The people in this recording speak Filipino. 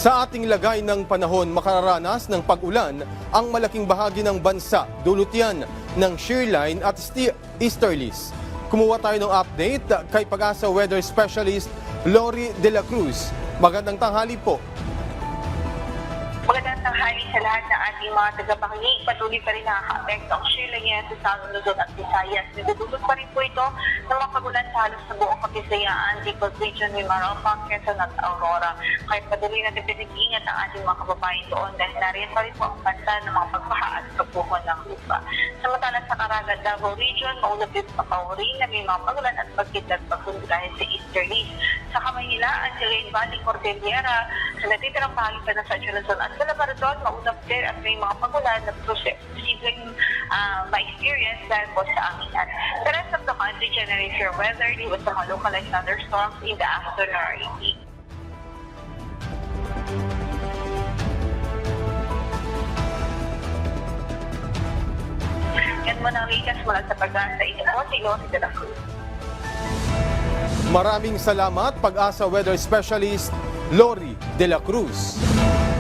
Sa ating lagay ng panahon, makararanas ng pag-ulan ang malaking bahagi ng bansa. Dulot yan ng shearline at easterlies. Kumuha tayo ng update kay Pag-asa Weather Specialist Lori De La Cruz. Magandang tanghali po. Magandang tanghali sa lahat ng ating mga tagapakinig. Patuloy pa rin nakaka-apekto ang shearline yan sa Southern Luzon at Visayas. Nagdudulot pa rin po ito ng mga pagulan sa halos sa buong Kapisayaan, Bicol Region, Mimaropa, Quezon at Aurora. Kahit patuloy natin pinag-iingat ang ating mga kababayan doon dahil nariyan pa rin po ang banta ng mga pagbaha at pagbuhon ng lupa. Samantala sa Caraga, Davao Region, maulap din sa Paurin na may mga pagulan at pagkidlat pagbuhon dahil sa easterlies. Sa Kamanila, Angeline Valley, Cordillera, sa natitirang bahagi pa ng Central Luzon at sa Labrador, maulap din at may mga pagulan na posibleng ma-experience dahil po sa anginan. The rest of the country, generate your weather, liwas sa mga localized thunderstorms in the afternoon or evening. Yan mo ng Rikas mula sa Pag-asa. Ito po si Lori De La Cruz. Maraming salamat, Pag-asa Weather Specialist Lori De La Cruz.